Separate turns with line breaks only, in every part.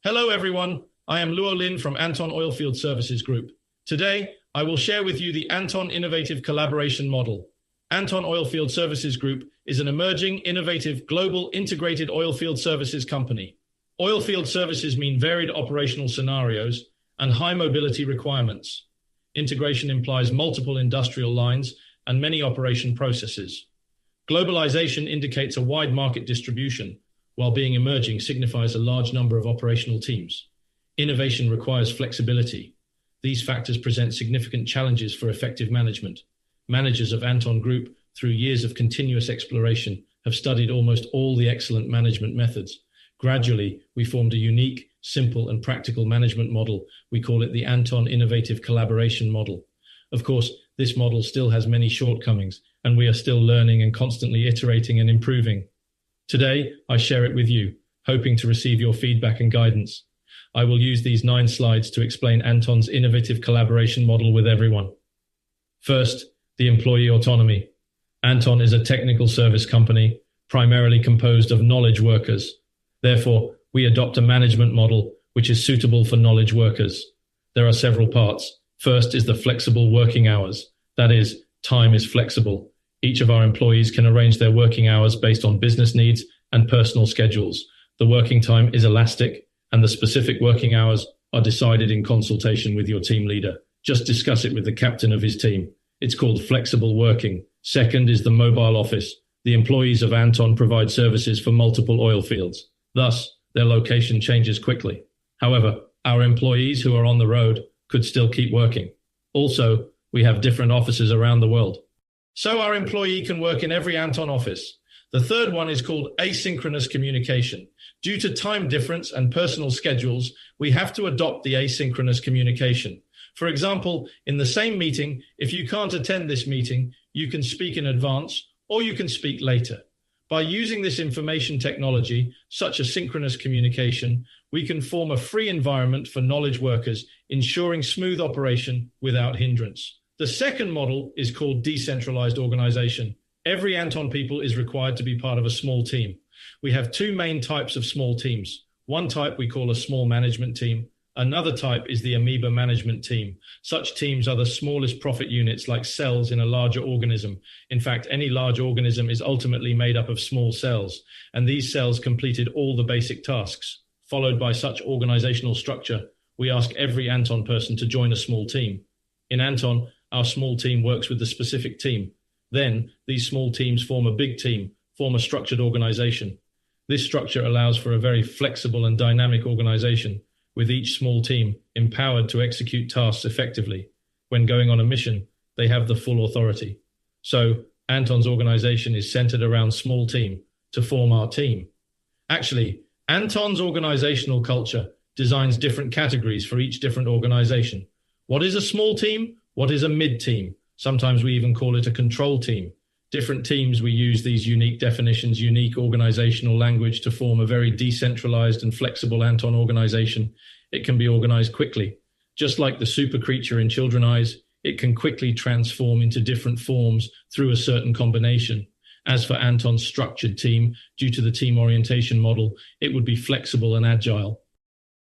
Hello everyone, I am Luo Lin from Anton Oilfield Services Group. Today, I will share with you the Anton Innovative Collaboration Model. Anton Oilfield Services Group is an emerging, innovative, global integrated oilfield services company. Oilfield services mean varied operational scenarios and high mobility requirements. Integration implies multiple industrial lines and many operation processes. Globalization indicates a wide market distribution, while being emerging signifies a large number of operational teams. Innovation requires flexibility. These factors present significant challenges for effective management. Managers of Anton Group, through years of continuous exploration, have studied almost all the excellent management methods. Gradually, we formed a unique, simple, and practical management model. We call it the Anton Innovative Collaboration Model. Of course, this model still has many shortcomings, and we are still learning and constantly iterating and improving. Today, I share it with you, hoping to receive your feedback and guidance. I will use these 9 slides to explain Anton's innovative collaboration model with everyone. First, the employee autonomy. Anton is a technical service company, primarily composed of knowledge workers. Therefore, we adopt a management model which is suitable for knowledge workers. There are several parts. First is the flexible working hours. That is, time is flexible. Each of our employees can arrange their working hours based on business needs and personal schedules. The working time is elastic, and the specific working hours are decided in consultation with your team leader. Just discuss it with the captain of his team. It's called flexible working. Second is the mobile office. The employees of Anton provide services for multiple oil fields. Thus, their location changes quickly. However, our employees who are on the road could still keep working. Also, we have different offices around the world, so our employee can work in every Anton office. The third one is called asynchronous communication. Due to time difference and personal schedules, we have to adopt the asynchronous communication. For example, in the same meeting, if you can't attend this meeting, you can speak in advance or you can speak later. By using this information technology, such as synchronous communication, we can form a free environment for knowledge workers, ensuring smooth operation without hindrance. The second model is called Decentralized Organization. Every Anton people is required to be part of a small team. We have 2 main types of small teams. One type we call a small management team. Another type is the amoeba management team. Such teams are the smallest profit units, like cells in a larger organism. In fact, any large organism is ultimately made up of small cells, and these cells completed all the basic tasks. Followed by such organizational structure, we ask every Anton person to join a small team. In Anton, our small team works with the specific team. Then, these small teams form a big team, form a structured organization. This structure allows for a very flexible and dynamic organization, with each small team empowered to execute tasks effectively. When going on a mission, they have the full authority. So, Anton's organization is centered around small team to form our team. Actually, Anton's organizational culture designs different categories for each different organization. What is a small team? What is a mid-team? Sometimes we even call it a control team. Different teams, we use these unique definitions, unique organizational language to form a very decentralized and flexible Anton organization. It can be organized quickly. Just like the super creature in children's eyes, it can quickly transform into different forms through a certain combination. As for Anton's structured team, due to the team orientation model, it would be flexible and agile.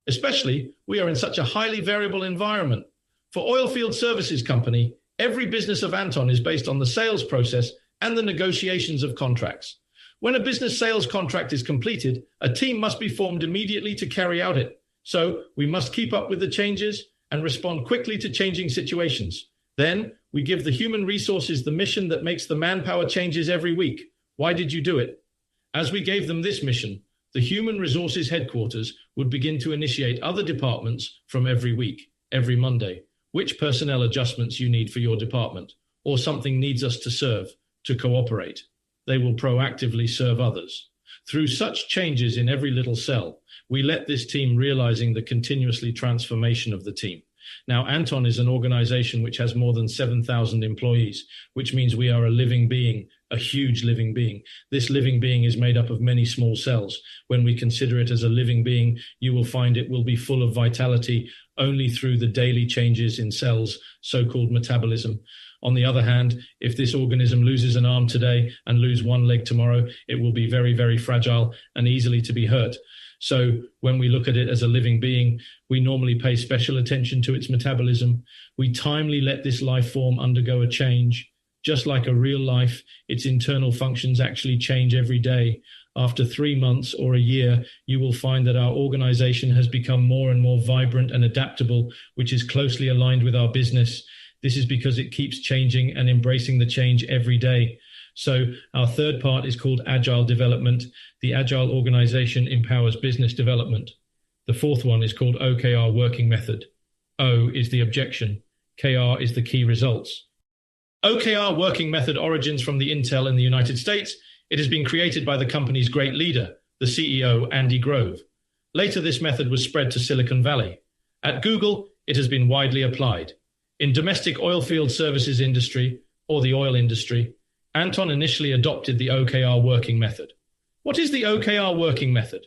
Especially, we are in such a highly variable environment. For Oilfield Services Company, every business of Anton is based on the sales process and the negotiations of contracts. When a business sales contract is completed, a team must be formed immediately to carry out it. So we must keep up with the changes and respond quickly to changing situations. Then we give the human resources the mission that makes the manpower changes every week. Why did you do it? As we gave them this mission, the human resources headquarters would begin to initiate other departments from every week, every Monday. Which personnel adjustments you need for your department, or something needs us to serve, to cooperate. They will proactively serve others. Through such changes in every little cell, we let this team realizing the continuously transformation of the team. Now, Anton is an organization which has more than 7,000 employees, which means we are a living being, a huge living being. This living being is made up of many small cells. When we consider it as a living being, you will find it will be full of vitality only through the daily changes in cells, so-called metabolism. On the other hand, if this organism loses an arm today and lose one leg tomorrow, it will be very, very fragile and easily to be hurt. So when we look at it as a living being, we normally pay special attention to its metabolism. We timely let this life form undergo a change. Just like a real life, its internal functions actually change every day. After 3 months or a year, you will find that our organization has become more and more vibrant and adaptable, which is closely aligned with our business. This is because it keeps changing and embracing the change every day. So our third part is called Agile Development. The Agile organization empowers business development. The fourth one is called OKR Working Method. O is the objection. KR is the key results. OKR Working Method origins from the Intel in the United States. It has been created by the company's great leader, the CEO, Andy Grove. Later, this method was spread to Silicon Valley. At Google, it has been widely applied. In domestic oilfield services industry, or the oil industry, Anton initially adopted the OKR working method. What is the OKR working method?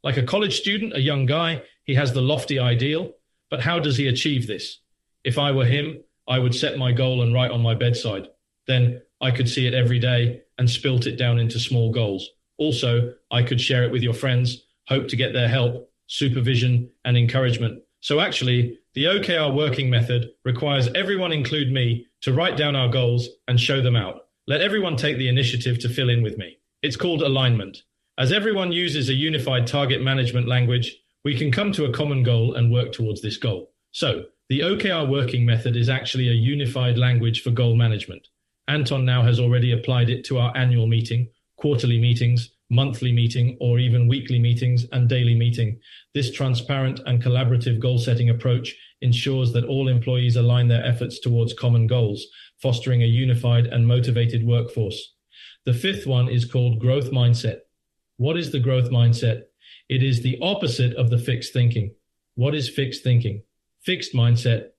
Like a college student, a young guy, he has the lofty ideal, but how does he achieve this? If I were him, I would set my goal and write on my bedside. Then I could see it every day and spilt it down into small goals. Also, I could share it with your friends, hope to get their help, supervision, and encouragement. So actually, the OKR working method requires everyone, include me, to write down our goals and show them out. Let everyone take the initiative to fill in with me. It's called alignment. As everyone uses a unified target management language, we can come to a common goal and work towards this goal. So, the OKR working method is actually a unified language for goal management. Anton now has already applied it to our annual meeting, quarterly meetings, monthly meeting, or even weekly meetings and daily meeting. This transparent and collaborative goal-setting approach ensures that all employees align their efforts towards common goals, fostering a unified and motivated workforce. The fifth one is called growth mindset. What is the growth mindset? It is the opposite of the fixed thinking. What is fixed thinking? Fixed mindset.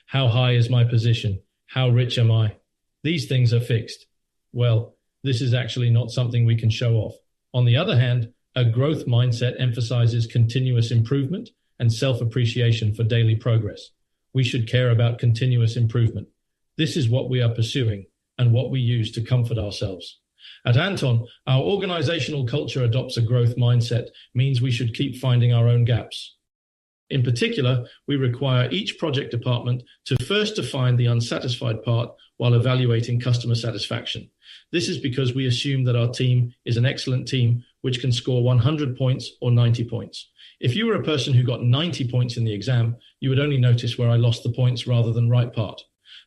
How high is my position? How rich am I? These things are fixed. Well, this is actually not something we can show off. On the other hand, a growth mindset emphasizes continuous improvement and self-appreciation for daily progress. We should care about continuous improvement. This is what we are pursuing and what we use to comfort ourselves. At Anton, our organizational culture adopts a growth mindset, means we should keep finding our own gaps. In particular, we require each project department to first define the unsatisfied part while evaluating customer satisfaction. This is because we assume that our team is an excellent team which can score 100 points or 90 points. If you were a person who got 90 points in the exam, you would only notice where I lost the points rather than right part.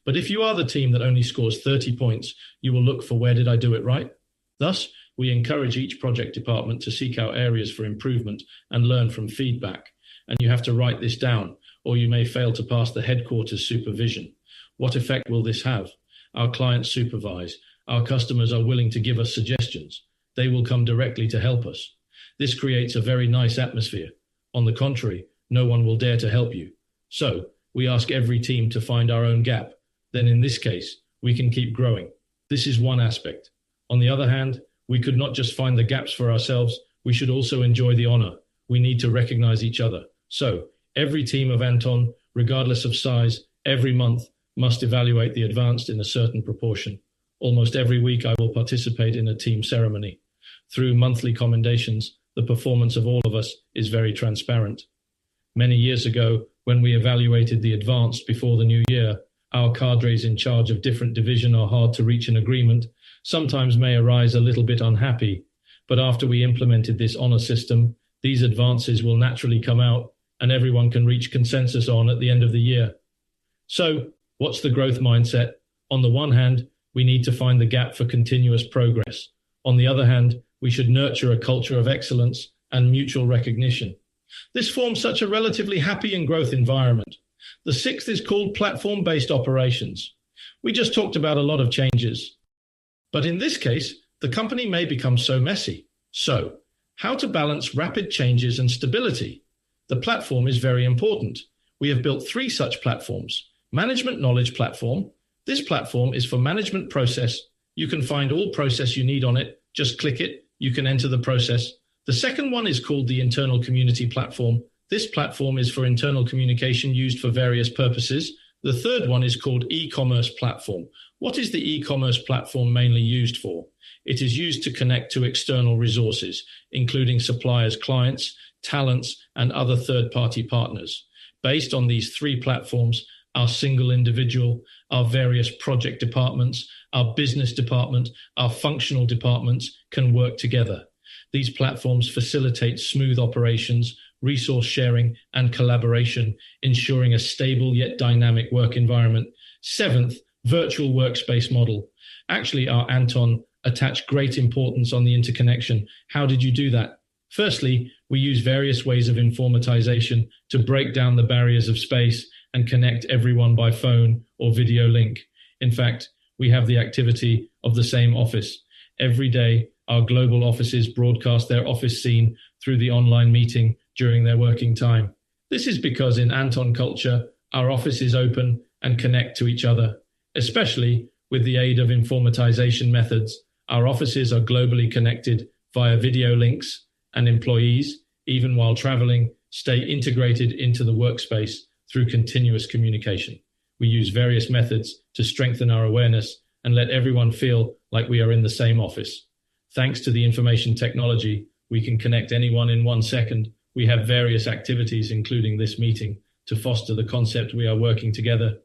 But if you are the team that only scores 30 points, you will look for where did I do it right? Thus, we encourage each project department to seek out areas for improvement and learn from feedback. And you have to write this down, or you may fail to pass the headquarters supervision. What effect will this have? Our clients supervise. Our customers are willing to give us suggestions. They will come directly to help us. This creates a very nice atmosphere. On the contrary, no one will dare to help you. So, we ask every team to find our own gap. Then in this case, we can keep growing. This is one aspect. On the other hand, we could not just find the gaps for ourselves, we should also enjoy the honor. We need to recognize each other. So, every team of Anton, regardless of size, every month must evaluate the advanced in a certain proportion. Almost every week I will participate in a team ceremony. Through monthly commendations, the performance of all of us is very transparent. Many years ago, when we evaluated the advanced before the new year, our cadres in charge of different division are hard to reach an agreement, sometimes may arise a little bit unhappy. But after we implemented this honor system, these advances will naturally come out and everyone can reach consensus on at the end of the year. So, what's the growth mindset? On the one hand, we need to find the gap for continuous progress. On the other hand, we should nurture a culture of excellence and mutual recognition. This forms such a relatively happy and growth environment. The sixth is called platform-based operations. We just talked about a lot of changes. But in this case, the company may become so messy. So, how to balance rapid changes and stability? The platform is very important. We have built 3 such platforms. Management Knowledge Platform. This platform is for management process. You can find all process you need on it. Just click it. You can enter the process. The second one is called the Internal Community Platform. This platform is for internal communication used for various purposes, The third one is called e-commerce platform. What is the e-commerce platform mainly used for? It is used to connect to external resources, including suppliers, clients, talents, and other third-party partners. Based on these three platforms, our single individual, our various project departments, our business department, our functional departments can work together. These platforms facilitate smooth operations, resource sharing, and collaboration, ensuring a stable yet dynamic work environment. Seventh, virtual workspace model. Actually, our Anton attached great importance on the interconnection. How did you do that? Firstly, we use various ways of informatization to break down the barriers of space and connect everyone by phone or video link. In fact, we have the activity of the same office. Every day, our global offices broadcast their office scene through the online meeting during their working time. This is because in Anton culture, our offices open and connect to each other. Especially with the aid of informatization methods, our offices are globally connected via video links, and employees, even while traveling, stay integrated into the workspace through continuous communication. We use various methods to strengthen our awareness and let everyone feel like we are in the same office. Thanks to the information technology, we can connect anyone in 1 second. We have various activities, including this meeting, to foster the concept we are working together.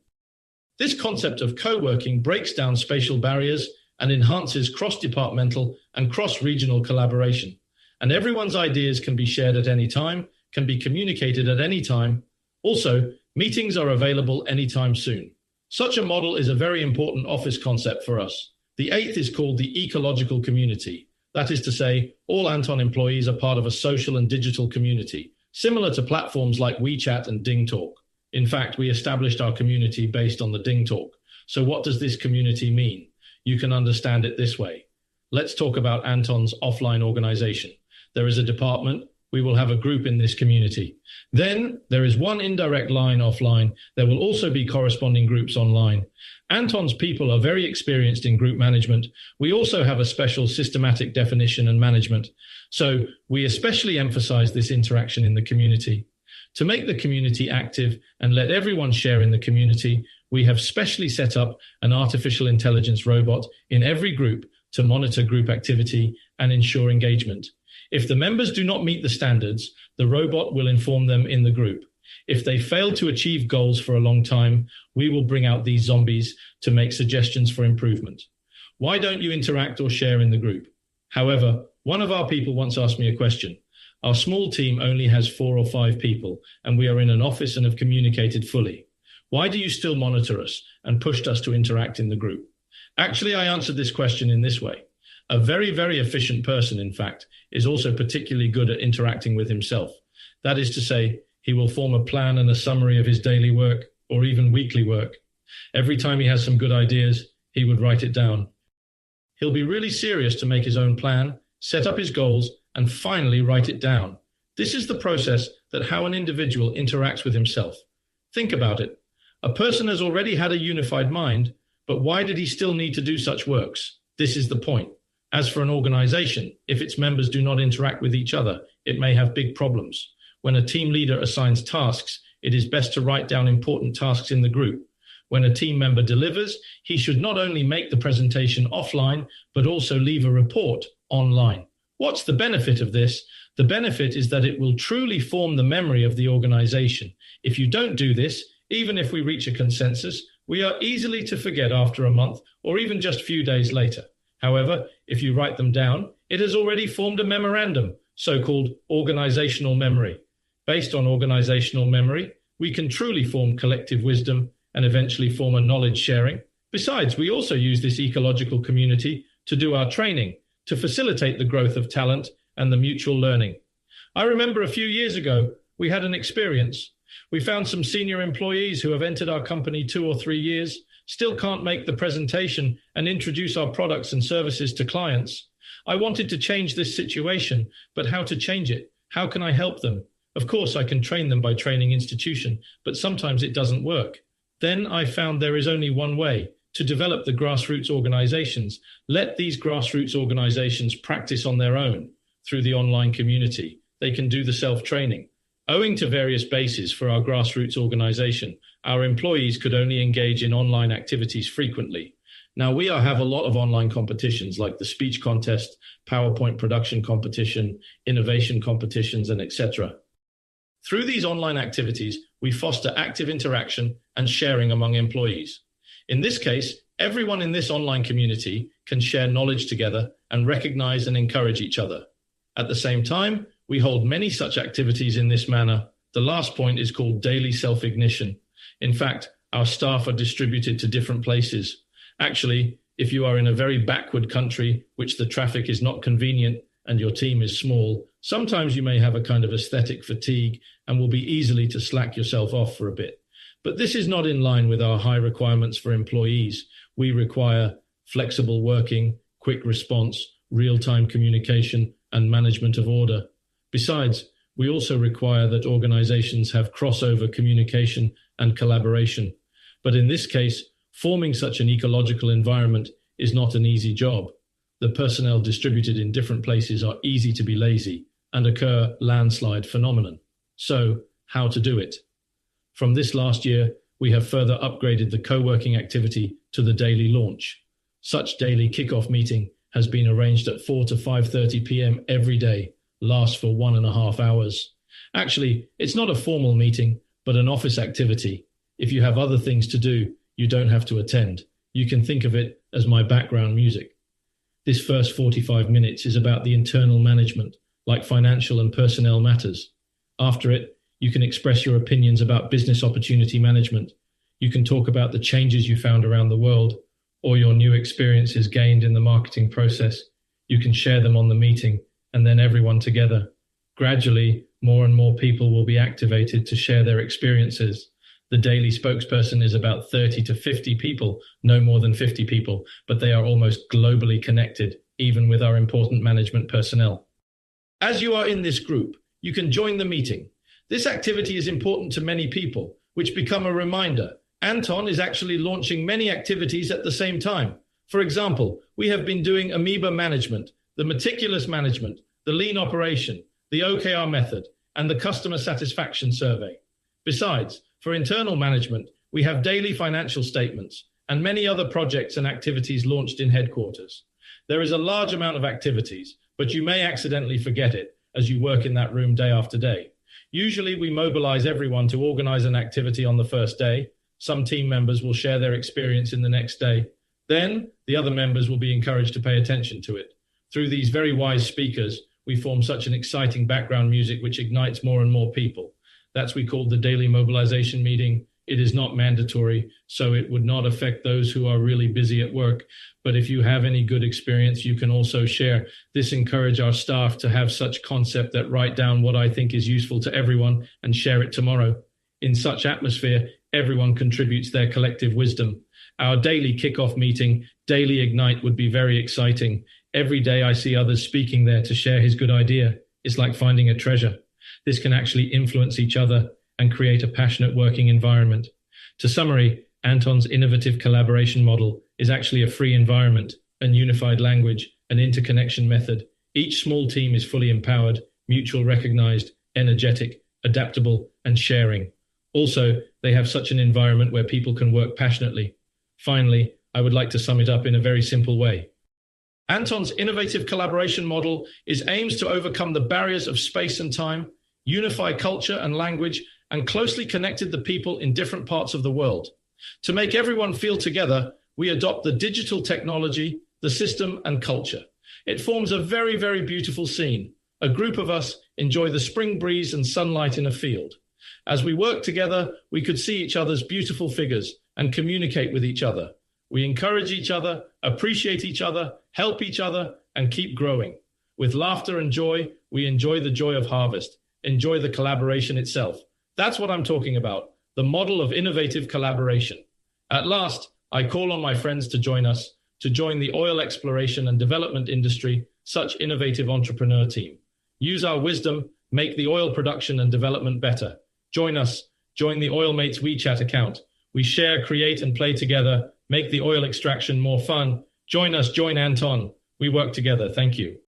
This concept of co-working breaks down spatial barriers and enhances cross-departmental and cross-regional collaboration. And everyone's ideas can be shared at any time, can be communicated at any time. Also, meetings are available anytime soon. Such a model is a very important office concept for us. The eighth is called the Ecological Community. That is to say, all Anton employees are part of a social and digital community, similar to platforms like WeChat and DingTalk. In fact, we established our community based on the DingTalk. So what does this community mean? You can understand it this way. Let's talk about Anton's offline organization. There is a department. We will have a group in this community. Then there is one indirect line offline. There will also be corresponding groups online. Anton's people are very experienced in group management. We also have a special systematic definition and management. So we especially emphasize this interaction in the community. To make the community active and let everyone share in the community, we have specially set up an artificial intelligence robot in every group to monitor group activity and ensure engagement. If the members do not meet the standards, the robot will inform them in the group. If they fail to achieve goals for a long time, we will bring out these zombies to make suggestions for improvement. Why don't you interact or share in the group? However, one of our people once asked me a question. Our small team only has 4 or 5 people, and we are in an office and have communicated fully. Why do you still monitor us and pushed us to interact in the group? Actually, I answered this question in this way. A very, very efficient person, in fact, is also particularly good at interacting with himself. That is to say, he will form a plan and a summary of his daily work or even weekly work. Every time he has some good ideas, he would write it down. He'll be really serious to make his own plan, set up his goals, and finally write it down. This is the process that how an individual interacts with himself. Think about it. A person has already had a unified mind, but why did he still need to do such works? This is the point. As for an organization, if its members do not interact with each other, it may have big problems. When a team leader assigns tasks, it is best to write down important tasks in the group. When a team member delivers, he should not only make the presentation offline, but also leave a report online. What's the benefit of this? The benefit is that it will truly form the memory of the organization. If you don't do this, even if we reach a consensus, we are easily to forget after a month or even just a few days later. However, if you write them down, it has already formed a memorandum, so-called organizational memory. Based on organizational memory, we can truly form collective wisdom and eventually form a knowledge sharing. Besides, we also use this ecological community to do our training, to facilitate the growth of talent and the mutual learning. I remember a few years ago, we had an experience. We found some senior employees who have entered our company 2 or 3 years, still can't make the presentation and introduce our products and services to clients. I wanted to change this situation, but how to change it? How can I help them? Of course, I can train them by training institution, but sometimes it doesn't work. Then I found there is only one way, to develop the grassroots organizations. Let these grassroots organizations practice on their own through the online community. They can do the self-training. Owing to various bases for our grassroots organization, our employees could only engage in online activities frequently. Now, we have a lot of online competitions like the speech contest, PowerPoint production competition, innovation competitions, and etc. Through these online activities, we foster active interaction and sharing among employees. In this case, everyone in this online community can share knowledge together and recognize and encourage each other. At the same time, we hold many such activities in this manner. The last point is called daily self-ignition. In fact, our staff are distributed to different places. Actually, if you are in a very backward country, which the traffic is not convenient and your team is small, sometimes you may have a kind of aesthetic fatigue and will be easily to slack yourself off for a bit. But this is not in line with our high requirements for employees. We require flexible working, quick response, real-time communication, and management of order. Besides, we also require that organizations have crossover communication and collaboration. But in this case, forming such an ecological environment is not an easy job. The personnel distributed in different places are easy to be lazy and occur landslide phenomenon. So, how to do it? From this last year, we have further upgraded the co-working activity to the daily launch. Such daily kickoff meeting has been arranged at 4 to 5:30 p.m. every day, lasts for 1.5 hours. Actually, it's not a formal meeting, but an office activity. If you have other things to do, you don't have to attend. You can think of it as my background music. This first 45 minutes is about the internal management, like financial and personnel matters. After it, you can express your opinions about business opportunity management. You can talk about the changes you found around the world or your new experiences gained in the marketing process. You can share them on the meeting and then everyone together. Gradually, more and more people will be activated to share their experiences. The daily spokesperson is about 30 to 50 people, no more than 50 people, but they are almost globally connected, even with our important management personnel. As you are in this group, you can join the meeting. This activity is important to many people, which become a reminder. Anton is actually launching many activities at the same time. For example, we have been doing amoeba management, the meticulous management, the lean operation, the OKR method, and the customer satisfaction survey. Besides, for internal management, we have daily financial statements and many other projects and activities launched in headquarters. There is a large amount of activities, but you may accidentally forget it as you work in that room day after day. Usually we mobilize everyone to organize an activity on the first day. Some team members will share their experience in the next day. Then the other members will be encouraged to pay attention to it. Through these very wise speakers, we form such an exciting background music which ignites more and more people. That's we call the daily mobilization meeting. It is not mandatory, so it would not affect those who are really busy at work. But if you have any good experience, you can also share. This encourages our staff to have such concept that write down what I think is useful to everyone and share it tomorrow. In such atmosphere, everyone contributes their collective wisdom. Our daily kickoff meeting, Daily Ignite, would be very exciting. Every day I see others speaking there to share his good idea. It's like finding a treasure. This can actually influence each other and create a passionate working environment. To summary, Anton's innovative collaboration model is actually a free environment, an unified language, an interconnection method. Each small team is fully empowered, mutual recognized, energetic, adaptable, and sharing. Also, they have such an environment where people can work passionately. Finally, I would like to sum it up in a very simple way. Anton's innovative collaboration model aims to overcome the barriers of space and time, unify culture and language, and closely connected the people in different parts of the world. To make everyone feel together, we adopt the digital technology, the system, and culture. It forms a very, very beautiful scene. A group of us enjoy the spring breeze and sunlight in a field. As we work together, we could see each other's beautiful figures and communicate with each other. We encourage each other, appreciate each other, help each other, and keep growing. With laughter and joy, we enjoy the joy of harvest, enjoy the collaboration itself. That's what I'm talking about, the model of innovative collaboration. At last, I call on my friends to join us, to join the oil exploration and development industry, such innovative entrepreneur team. Use our wisdom, make the oil production and development better. Join us, join the Oil Mates WeChat account. We share, create, and play together, make the oil extraction more fun. Join us, join Anton. We work together. Thank you.